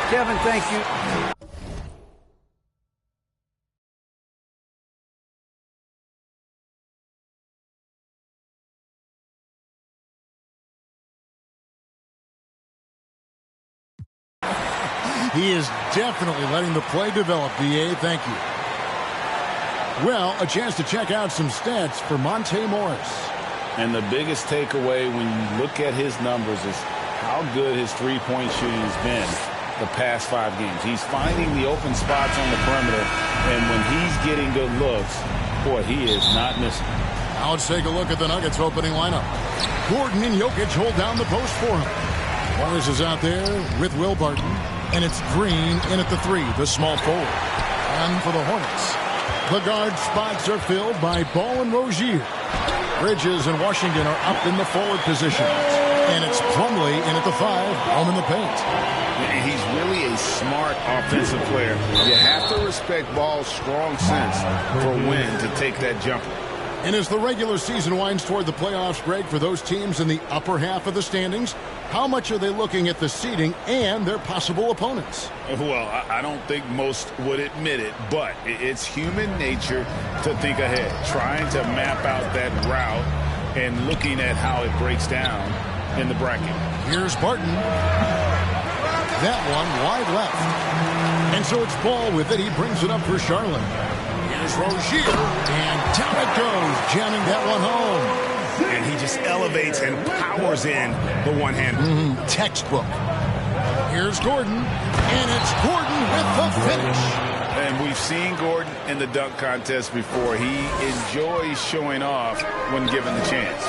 Kevin, thank you. He is definitely letting the play develop, D.A. Thank you. Well, a chance to check out some stats for Monte Morris. And the biggest takeaway when you look at his numbers is how good his three-point shooting has been the past 5 games. He's finding the open spots on the perimeter, and when he's getting good looks, boy, he is not missing. Now let's take a look at the Nuggets opening lineup. Gordon and Jokic hold down the post for him. Morris is out there with Will Barton. And it's Green in at the 3, the small forward. And for the Hornets, the guard spots are filled by Ball and Rozier. Bridges and Washington are up in the forward positions. And it's Plumlee in at the 5, home in the paint. He's really a smart offensive player. You have to respect Ball's strong sense for when to take that jumper. And as the regular season winds toward the playoffs, Greg, for those teams in the upper half of the standings, how much are they looking at the seeding and their possible opponents? Well, I don't think most would admit it, but it's human nature to think ahead, trying to map out that route and looking at how it breaks down in the bracket. Here's Barton. That one wide left. And so it's Ball with it. He brings it up for Charlotte. Here's Rozier. And down it goes, jamming that one home. And he just elevates and powers in the one-hander. Textbook. Here's Gordon. And it's Gordon with the finish. And we've seen Gordon in the dunk contest before. He enjoys showing off when given the chance.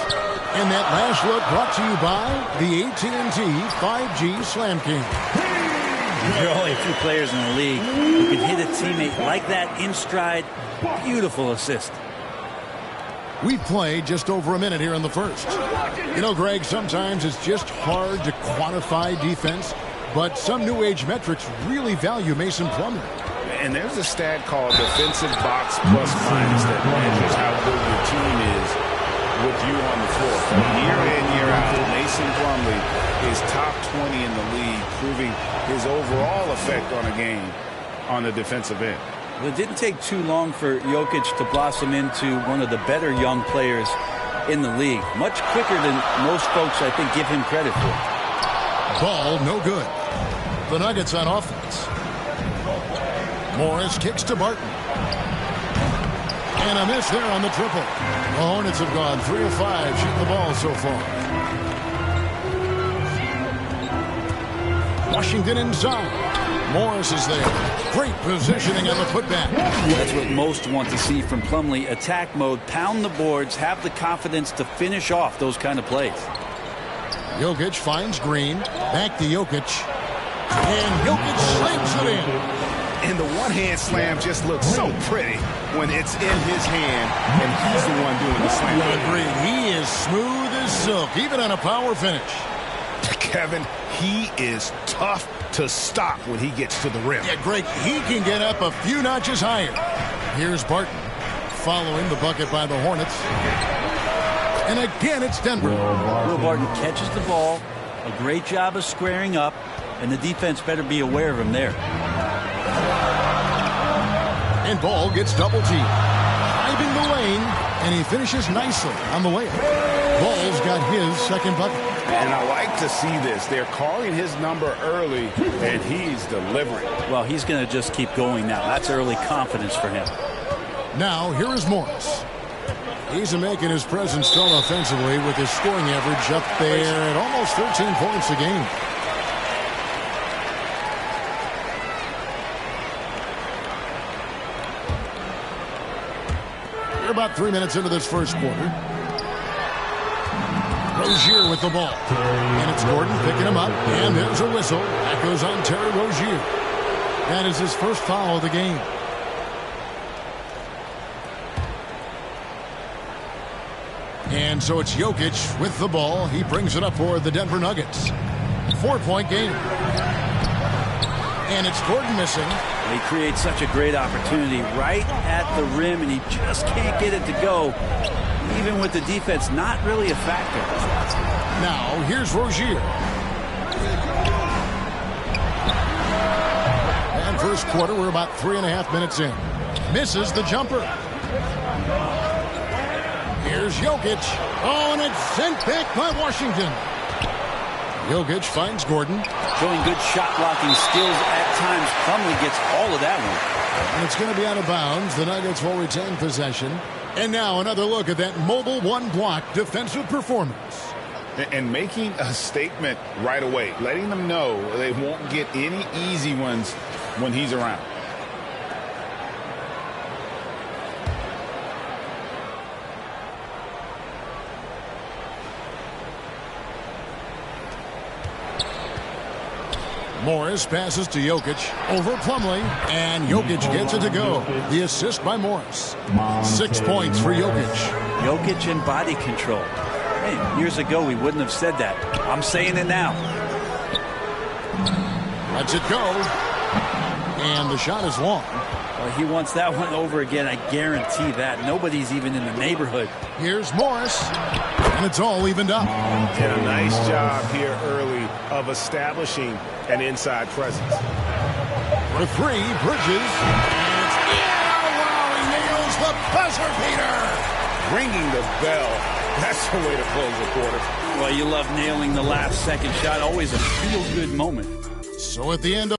And that last look brought to you by the AT&T 5G Slam King. There are only a few players in the league who can hit a teammate like that in stride. Beautiful assist. We've played just over a minute here in the first. You know, Greg, sometimes it's just hard to quantify defense, but some new age metrics really value Mason Plumlee. And there's a stat called defensive box plus minus that measures how good your team is with you on the floor. Year in, year out, Mason Plumlee is top 20 in the league, proving his overall effect on a game on the defensive end. Well, it didn't take too long for Jokic to blossom into one of the better young players in the league. Much quicker than most folks, I think, give him credit for. Ball no good. The Nuggets on offense. Morris kicks to Barton. And a miss there on the triple. The Hornets have gone 3 of 5 shooting the ball so far. Washington inside. Morris is there. Great positioning on the putback. That's what most want to see from Plumlee. Attack mode, pound the boards, have the confidence to finish off those kind of plays. Jokic finds Green. Back to Jokic. And Jokic slams it in. And the one-hand slam just looks so pretty when it's in his hand and he's the one doing the slam. I agree. He is smooth as silk, even on a power finish. Kevin, he is tough to stop when he gets to the rim. Yeah, Greg, he can get up a few notches higher. Here's Barton following the bucket by the Hornets. And again, it's Denver. Will Barton catches the ball. A great job of squaring up, and the defense better be aware of him there. And Ball gets double teamed. Driving the lane, and he finishes nicely on the layup. Ball's got his second bucket. And I like to see this. They're calling his number early, and he's delivering. Well, he's going to just keep going now. That's early confidence for him. Now, here is Morris. He's making his presence felt offensively with his scoring average up there at almost 13 points a game. We're about 3 minutes into this first quarter. Rozier with the ball. And it's Gordon picking him up. And there's a whistle. That goes on Terry Rozier. That is his first foul of the game. And so it's Jokic with the ball. He brings it up for the Denver Nuggets. 4-point game. And it's Gordon missing. He creates such a great opportunity right at the rim, and he just can't get it to go. Even with the defense not really a factor. Now, here's Rozier. first quarter. We're about 3.5 minutes in. Misses the jumper. Here's Jokic. Oh, and it's sent back by Washington. Jokic finds Gordon. Showing good shot blocking skills at times. Plumlee gets all of that one. And it's going to be out of bounds. The Nuggets will retain possession. And now another look at that mobile one-block defensive performance. And making a statement right away, letting them know they won't get any easy ones when he's around. Morris passes to Jokic over Plumlee, and Jokic gets it to go. The assist by Morris. 6 points for Jokic. Jokic in body control. Hey, years ago we wouldn't have said that. I'm saying it now. Lets it go, and the shot is long. Well, he wants that one over again. I guarantee that. Nobody's even in the neighborhood. Here's Morris, and it's all evened up. Did a nice job here early of establishing an inside presence. For three, Bridges. And it's wow, he nails the buzzer beater. Ringing the bell. That's the way to close the quarter. Well, you love nailing the last second shot. Always a feel-good moment. So at the end of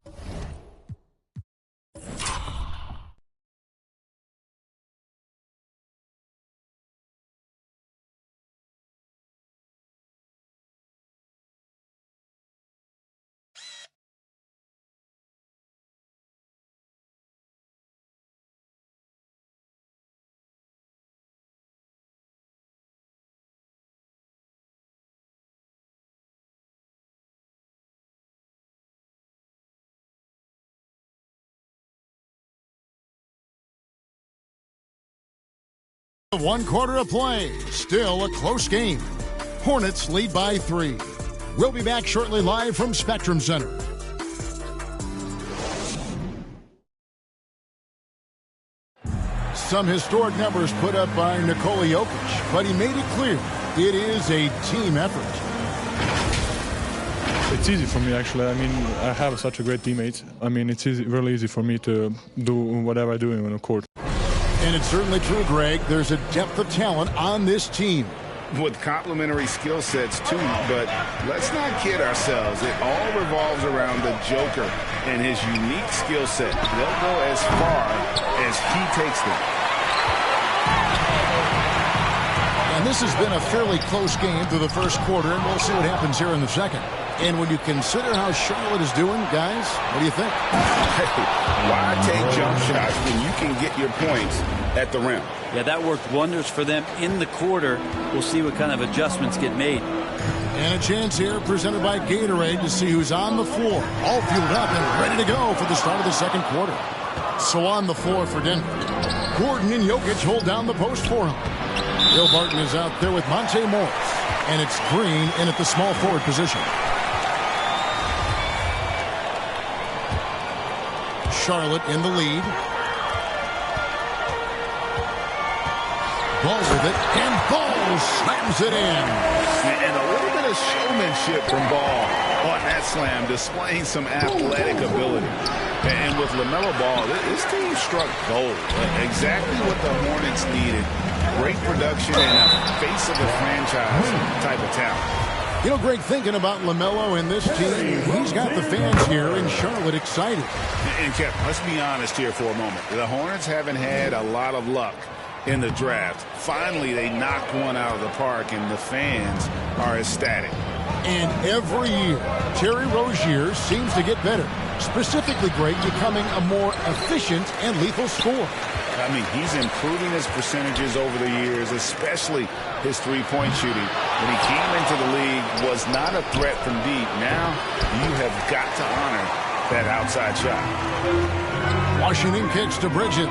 one quarter of play, still a close game. Hornets lead by 3. We'll be back shortly live from Spectrum Center. Some historic numbers put up by Nikola Jokic, but he made it clear it is a team effort. It's easy for me, actually. I mean, I have such a great teammate. I mean, it's really easy for me to do whatever I do on the court. And it's certainly true, Greg. There's a depth of talent on this team. With complementary skill sets, too. But let's not kid ourselves. It all revolves around the Joker and his unique skill set. They'll go as far as he takes them. And this has been a fairly close game through the first quarter, and we'll see what happens here in the second. And when you consider how Charlotte is doing, guys, what do you think? Why take jump shots when you can get your points at the rim? Yeah, that worked wonders for them in the quarter. We'll see what kind of adjustments get made. And a chance here presented by Gatorade to see who's on the floor. All fueled up and ready to go for the start of the second quarter. So on the floor for Denver, Gordon and Jokic hold down the post for him. Will Barton is out there with Monte Morris. And it's Green in at the small forward position. Charlotte in the lead. Ball with it, and Ball slams it in. And a little bit of showmanship from Ball on that slam, displaying some athletic ability. And with LaMelo Ball, this team struck gold. Exactly what the Hornets needed. Great production and a face of the franchise type of talent. You know, Greg, thinking about LaMelo and this team, he's got the fans here in Charlotte excited. And Kevin, let's be honest here for a moment. The Hornets haven't had a lot of luck in the draft. Finally, they knocked one out of the park, and the fans are ecstatic. And every year, Terry Rozier seems to get better. Specifically, Greg, becoming a more efficient and lethal scorer. I mean, he's improving his percentages over the years, especially his three-point shooting. When he came into the league, was not a threat from deep. Now, you have got to honor that outside shot. Washington kicks to Bridges.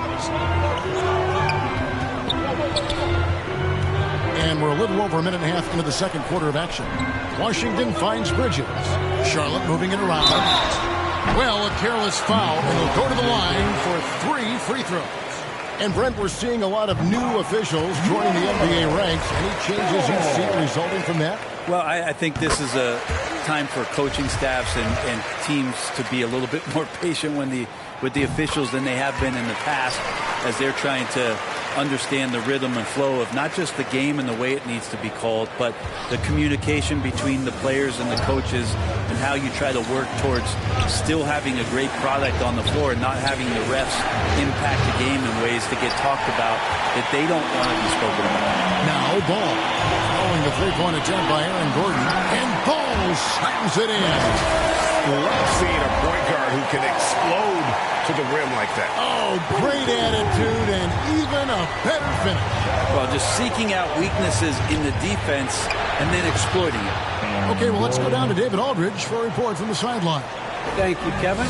And we're a little over a minute and a half into the second quarter of action. Washington finds Bridges. Charlotte moving it around. Well, a careless foul, and he'll go to the line for 3 free throws. And Brent, we're seeing a lot of new officials joining the NBA ranks. Any changes you see resulting from that? Well, I think this is a time for coaching staffs and teams to be a little bit more patient with the officials than they have been in the past, as they're trying to understand the rhythm and flow of not just the game and the way it needs to be called, but the communication between the players and the coaches, and how you try to work towards still having a great product on the floor and not having the refs impact the game in ways to get talked about that they don't want to be spoken about. Now Ball following the three-point attempt by Aaron Gordon, and Ball slams it in. Love seeing a point guard who can explode to the rim like that. Oh, great attitude and even a better finish. Well, just seeking out weaknesses in the defense and then exploiting it. Okay, well, let's go down to David Aldridge for a report from the sideline. Thank you, Kevin.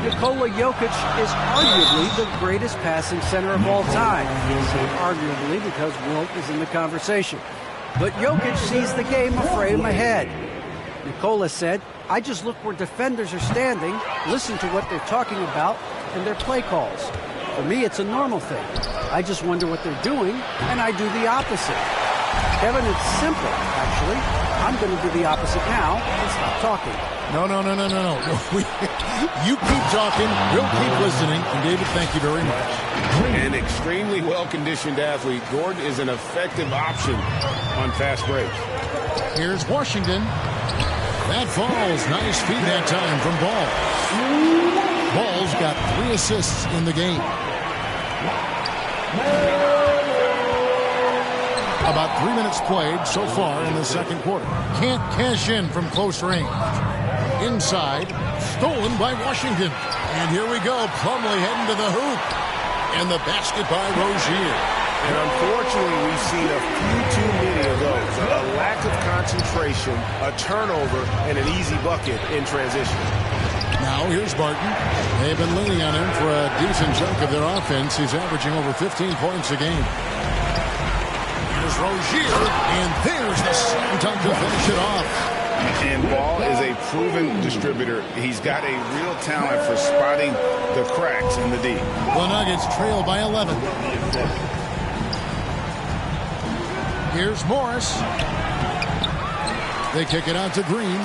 Nikola Jokic is arguably the greatest passing center of all time. Arguably because Wilt is in the conversation. But Jokic sees the game a frame ahead. Nikola said, "I just look where defenders are standing, listen to what they're talking about, and their play calls. For me, it's a normal thing. I just wonder what they're doing, and I do the opposite." Kevin, it's simple, actually. I'm going to do the opposite now and stop talking. No. You keep talking, we'll keep listening. And David, thank you very much. An extremely well-conditioned athlete, Gordon is an effective option on fast breaks. Here's Washington. That falls. Nice feed that time from Ball. Ball's got 3 assists in the game. About 3 minutes played so far in the second quarter. Can't cash in from close range. Inside, stolen by Washington. And here we go, Plumlee heading to the hoop. And the basket by Rozier. And unfortunately, we've seen a few too many of those. A lack of concentration, a turnover, and an easy bucket in transition. Now here's Barton. They've been leaning on him for a decent chunk of their offense. He's averaging over 15 points a game. Here's Rozier, and there's the slam dunk to finish it off. And Ball is a proven distributor. He's got a real talent for spotting the cracks in the D. The Nuggets trail by 11. Here's Morris. They kick it out to Green.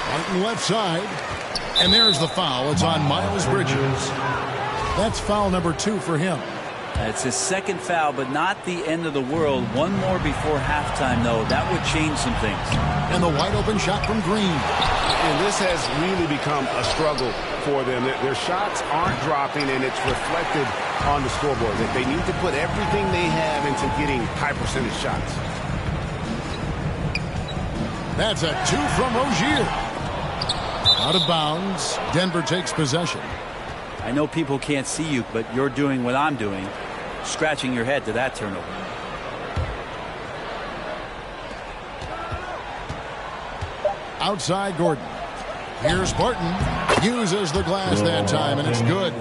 Martin left side. And there's the foul. It's on Miles Bridges. That's foul number 2 for him. It's his second foul, but not the end of the world. One more before halftime, though. That would change some things. And the wide open shot from Green. And this has really become a struggle for them. Their shots aren't dropping, and it's reflected on the scoreboard. They need to put everything they have into getting high percentage shots. That's a 2 from Rozier. Out of bounds. Denver takes possession. I know people can't see you, but you're doing what I'm doing, scratching your head to that turnover. Outside Gordon. Here's Barton. Uses the glass that time, and it's good.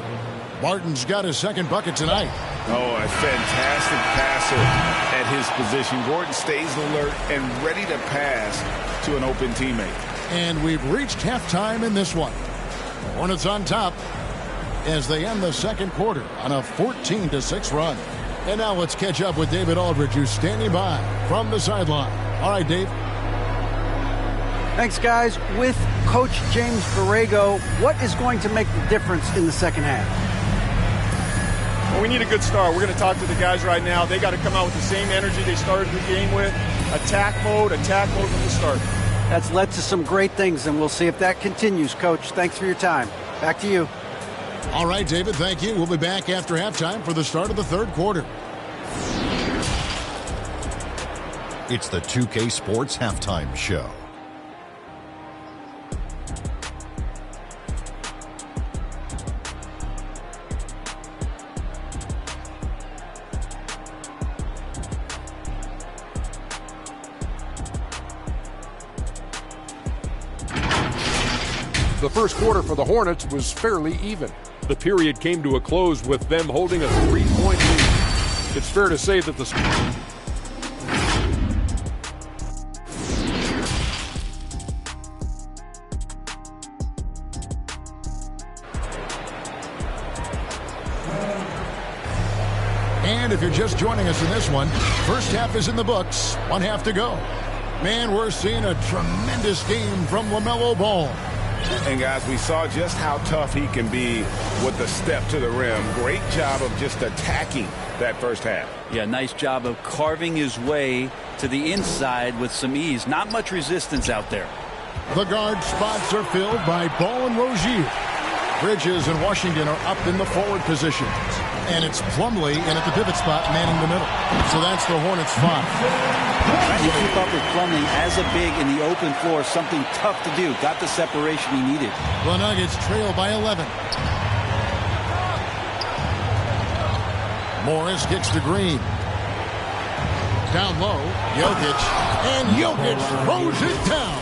Barton's got his second bucket tonight. Oh, a fantastic passer at his position. Gordon stays alert and ready to pass to an open teammate. And we've reached halftime in this one. The Hornets on top as they end the second quarter on a 14-6 run. And now let's catch up with David Aldridge, who's standing by from the sideline. All right, Dave. Thanks, guys. With Coach James Borrego, what is going to make the difference in the second half? Well, we need a good start. We're going to talk to the guys right now. They got to come out with the same energy they started the game with. Attack mode from the start. That's led to some great things, and we'll see if that continues, Coach. Thanks for your time. Back to you. All right, David, thank you. We'll be back after halftime for the start of the third quarter. It's the 2K Sports Halftime Show. The first quarter for the Hornets was fairly even. The period came to a close with them holding a 3-point lead. It's fair to say that the And if you're just joining us in this one, first half is in the books. 1 half to go. Man, we're seeing a tremendous game from LaMelo Ball. And, guys, we saw just how tough he can be with the step to the rim. Great job of just attacking that first half. Yeah, nice job of carving his way to the inside with some ease. Not much resistance out there. The guard spots are filled by Ball and Rozier. Bridges and Washington are up in the forward positions. And it's Plumlee in at the pivot spot, manning the middle. So that's the Hornets' 5. Trying to keep up with Plumlee as a big in the open floor, something tough to do. Got the separation he needed. The Nuggets trail by 11. Morris kicks to Green. Down low, Jokic. And Jokic throws it down.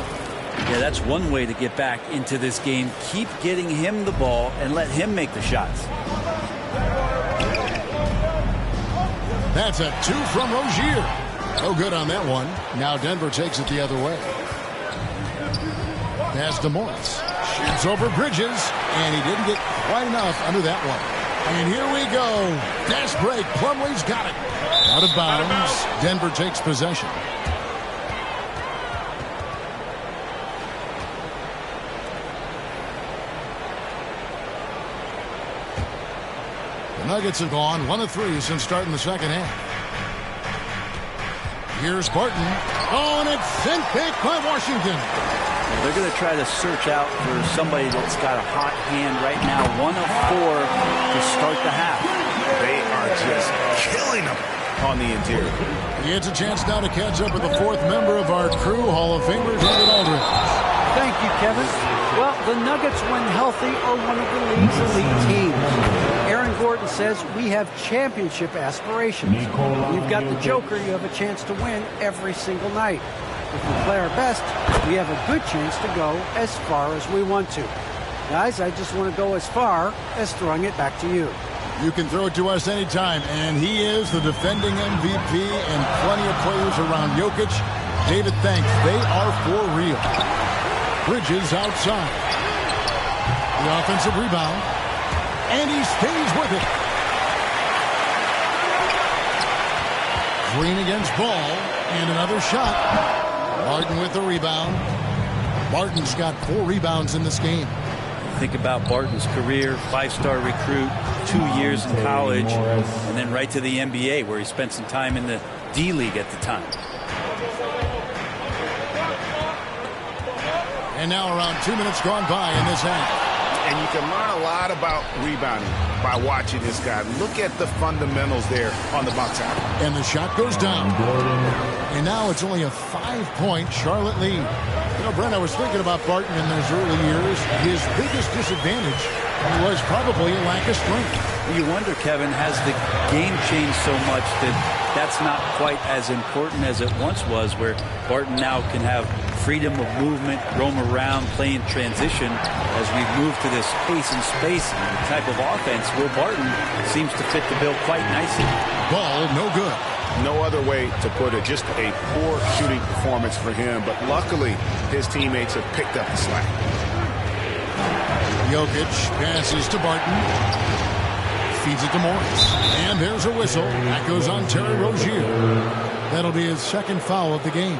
Yeah, that's one way to get back into this game. Keep getting him the ball and let him make the shots. That's a 2 from Rozier. No good on that one. Now Denver takes it the other way. Pass to Morris. Shoots over Bridges. And he didn't get quite enough under that one. And here we go. Fast break. Plumlee's got it. Out of bounds. Denver takes possession. Nuggets have gone 1 of 3 since starting the second half. Here's Barton. Oh, and it's sent back by Washington. They're going to try to search out for somebody that's got a hot hand right now. 1 of 4 to start the half. They are just killing them on the interior. He gets a chance now to catch up with the 4th member of our crew, Hall of Famer David Aldridge. Thank you, Kevin. Well, the Nuggets, when healthy, are one of the league's elite teams. Aaron Gordon says we have championship aspirations. You've got the Joker, you have a chance to win every single night. If we play our best, we have a good chance to go as far as we want to. Guys, I just want to go as far as throwing it back to you. You can throw it to us anytime, and he is the defending MVP and plenty of players around Jokic. David thanks. They are for real. Bridges outside. The offensive rebound. And he stays with it. Green against Ball. And another shot. Barton with the rebound. Barton's got 4 rebounds in this game. Think about Barton's career, 5-star recruit, 2 years in college, and then right to the NBA where he spent some time in the D-League at the time. And now around 2 minutes gone by in this half. And you can learn a lot about rebounding by watching this guy. Look at the fundamentals there on the box out. And the shot goes down. And now it's only a 5-point Charlotte lead. You know, Brent, I was thinking about Barton in those early years. His biggest disadvantage was probably a lack of strength. You wonder, Kevin, has the game changed so much that that's not quite as important as it once was, where Barton now can have freedom of movement, roam around, play in transition as we move to this pace and space type of offense where Barton seems to fit the bill quite nicely. Ball, no good. No other way to put it. Just a poor shooting performance for him. But luckily, his teammates have picked up the slack. Jokic passes to Barton. Feeds it to Morris. And there's a whistle. That goes on Terry Rozier. That'll be his 2nd foul of the game.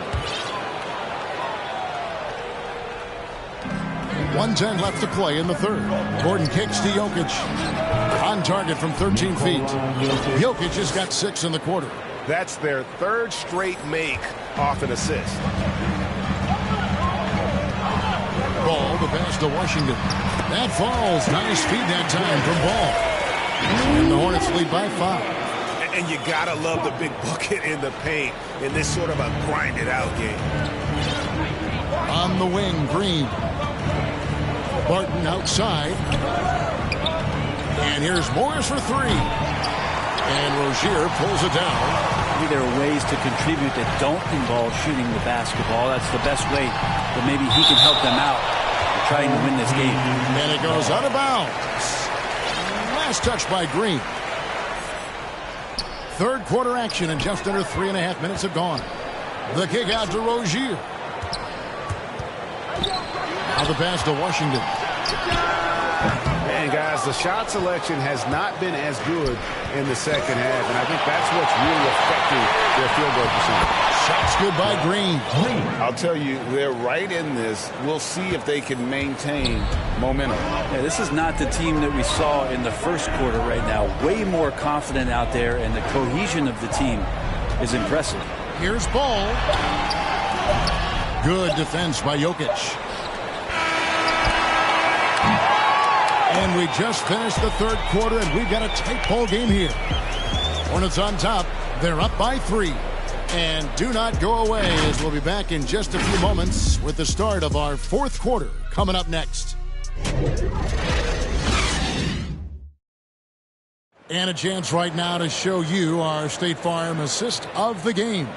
1:10 left to play in the 3rd. Gordon kicks to Jokic. On target from 13 feet. Jokic has got 6 in the quarter. That's their 3rd straight make off an assist. Ball, the pass to Washington. That falls. Nice feed that time from Ball. And the Hornets lead by 5. And you gotta love the big bucket in the paint in this sort of a grinded-out game. On the wing, Green. Barton outside. And here's Morris for 3. And Rozier pulls it down. Maybe there are ways to contribute that don't involve shooting the basketball. That's the best way that maybe he can help them out in trying to win this game. And it goes out of bounds. Last touch by Green. 3rd quarter action, and just under 3.5 minutes have gone. The kick out to Rozier. Now the pass to Washington. And And, guys, the shot selection has not been as good in the second half, and I think that's what's really affecting their field goal percentage. Shots good by Green. I'll tell you, they're right in this. We'll see if they can maintain momentum. Yeah, this is not the team that we saw in the first quarter right now. Way more confident out there, and the cohesion of the team is impressive. Here's Ball. Good defense by Jokic. And we just finished the third quarter, and we've got a tight ball game here. Hornets on top. They're up by 3. And do not go away, as we'll be back in just a few moments with the start of our fourth quarter coming up next. And a chance right now to show you our State Farm assist of the game.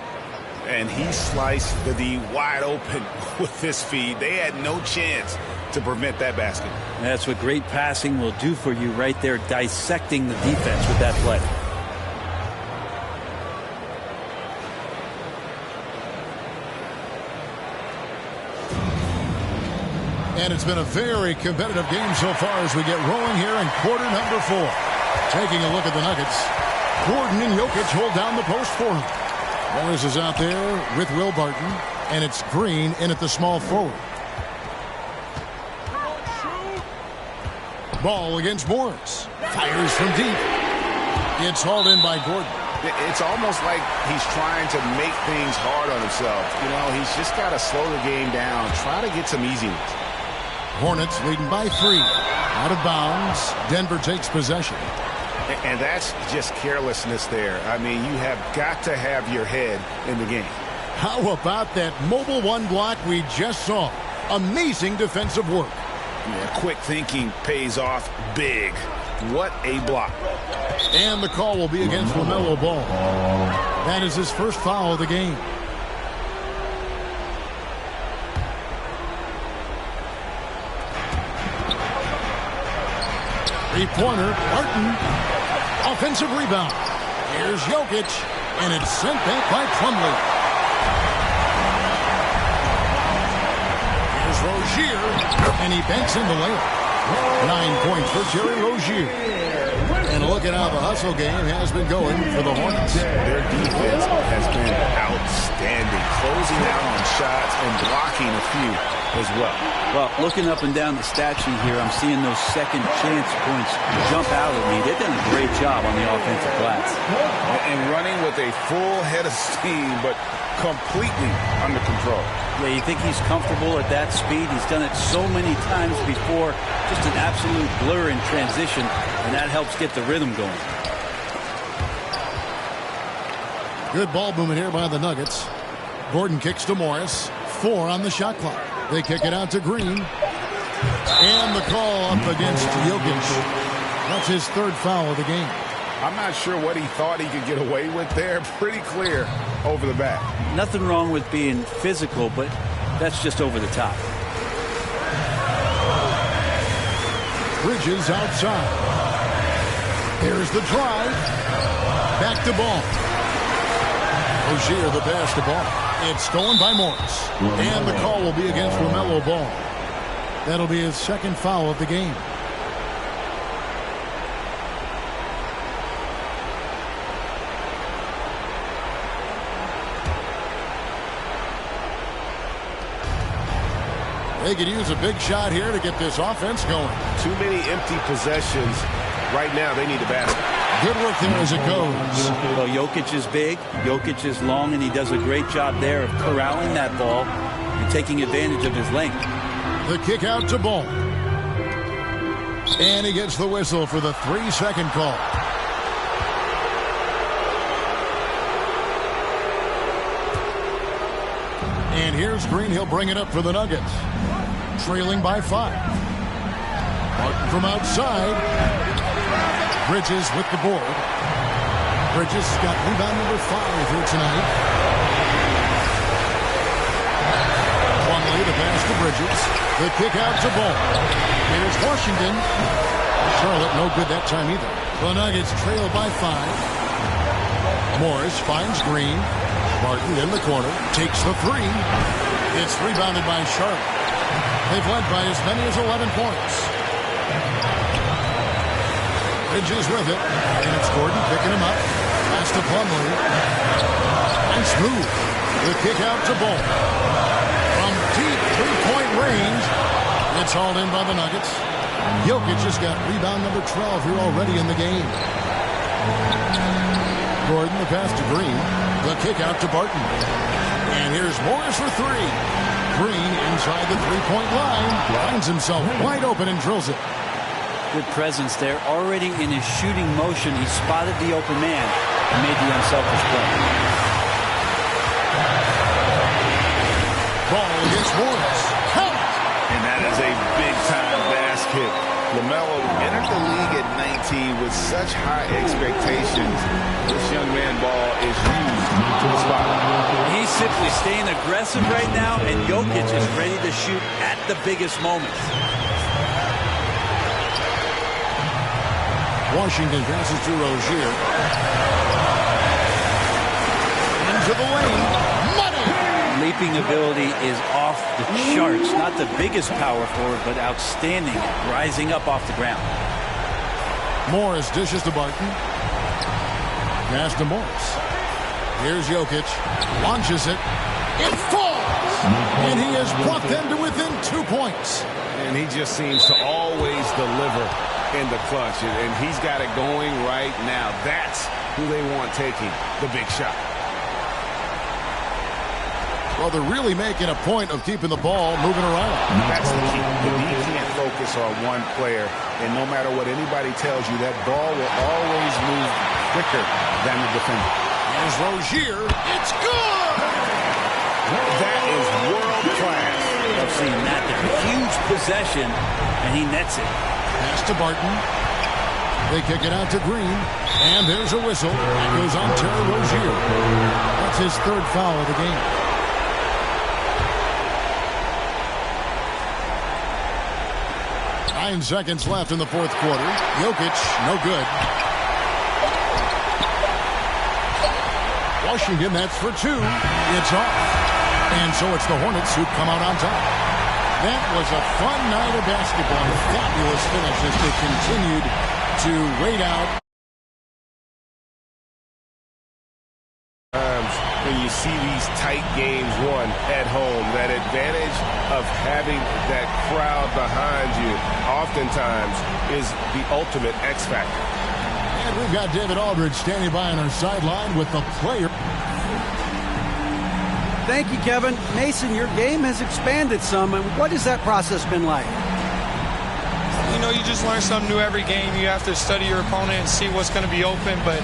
And he sliced the D wide open with this feed. They had no chance to prevent that basket. That's what great passing will do for you right there, dissecting the defense with that play. And it's been a very competitive game so far as we get rolling here in quarter number 4. Taking a look at the Nuggets. Gordon and Jokic hold down the post for him. Morris is out there with Will Barton. And it's Green in at the small forward. Ball against Morris. Fires from deep. It's hauled in by Gordon. It's almost like he's trying to make things hard on himself. You know, he's just got to slow the game down. Try to get some easy ones. Hornets leading by 3. Out of bounds. Denver takes possession. And that's just carelessness there. I mean, you have got to have your head in the game. How about that mobile 1 block we just saw? Amazing defensive work. Yeah, quick thinking pays off big. What a block. And the call will be against LaMelo Ball. That is his first foul of the game. Three-pointer, Barton. Offensive rebound. Here's Jokic, and it's sent back by Plumlee. Here's Rozier, and he banks in the layup. 9 points for Terry Rozier. And look at how the hustle game has been going for the Hornets. Their defense has been outstanding, closing out on shots and blocking a few as well. Well, looking up and down the stat sheet here, I'm seeing those second chance points jump out at me. They've done a great job on the offensive glass. And running with a full head of steam, but completely under control. Yeah, you think he's comfortable at that speed? He's done it so many times before. Just an absolute blur in transition, and that helps get the rhythm going. Good ball movement here by the Nuggets. Gordon kicks to Morris. 4 on the shot clock. They kick it out to Green. And the call up against Jokic. That's his third foul of the game. I'm not sure what he thought he could get away with there. Pretty clear over the back. Nothing wrong with being physical, but that's just over the top. Bridges outside. Here's the drive. Back to Ball. Rozier the pass to Ball. It's stolen by Morris. And the call will be against LaMelo Ball. That'll be his second foul of the game. They could use a big shot here to get this offense going. Too many empty possessions. Right now, they need a basket. Good work there as it goes. Well, Jokic is big, Jokic is long, and he does a great job there of corralling that ball and taking advantage of his length. The kick out to Ball. And he gets the whistle for the 3-second call. And here's Green. He'll bring it up for the Nuggets. Trailing by 5. Martin from outside. Bridges with the board. Bridges got rebound number 5 here tonight. Plumlee the pass to Bridges. The kick out to Ball. Here's Washington. Charlotte no good that time either. The Nuggets trail by 5. Morris finds Green. Martin in the corner. Takes the 3. It's rebounded by Charlotte. They've led by as many as 11 points. Bridges with it. And it's Gordon picking him up. Pass to Plumlee. And Smooth. The kick out to Ball. From deep three-point range. It's hauled in by the Nuggets. Jokic has got rebound number 12 here already in the game. Gordon, the pass to Green. The kick out to Barton. And here's Morris for three. Green inside the three-point line. Finds himself wide open and drills it. Good presence there. Already in his shooting motion, he spotted the open man and made the unselfish play. Ball against Morris. Count! And that is a big-time basket. LaMelo entered the league at 19 with such high expectations. This young man ball is used to the spotlight. He's simply staying aggressive right now, and Jokic is ready to shoot at the biggest moments. Washington passes to Rozier. Into the lane. Money! Leaping ability is off the charts. Not the biggest power forward, but outstanding. Rising up off the ground. Morris dishes to Barton. Pass to Morris. Here's Jokic. Launches it. It falls! And he has brought them to within 2 points. And he just seems to always deliver in the clutch. And he's got it going right now. That's who they want taking the big shot. Well, they're really making a point of keeping the ball moving around. That's the key. You can't focus on one player, and no matter what anybody tells you, that ball will always move quicker than the defender. There's Rozier. It's good! That is world class. I've seen that. A huge possession, and he nets it. Pass to Barton. They kick it out to Green. And there's a whistle. It goes on Terry Rozier. That's his third foul of the game. Nine seconds left in the fourth quarter. Jokic, no good. Washington, that's for two. It's off. And so it's the Hornets who come out on top. That was a fun night of basketball. A fabulous finish as they continued to wait out. When you see these tight games won at home, that advantage of having that crowd behind you oftentimes is the ultimate X factor. And we've got David Aldridge standing by on our sideline with the player. Thank you, Kevin. Mason, your game has expanded some. And what has that process been like? You know, you just learn something new every game. You have to study your opponent and see what's going to be open. But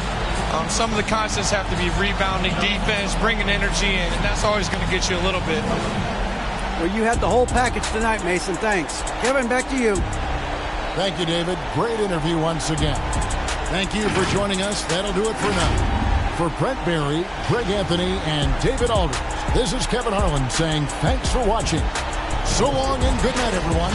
some of the concepts have to be rebounding, defense, bringing energy in, and that's always going to get you a little bit. Well, you had the whole package tonight, Mason. Thanks. Kevin, back to you. Thank you, David. Great interview once again. Thank you for joining us. That'll do it for now. For Brent Barry, Greg Anthony, and David Aldridge, this is Kevin Harlan saying thanks for watching. So long and good night, everyone.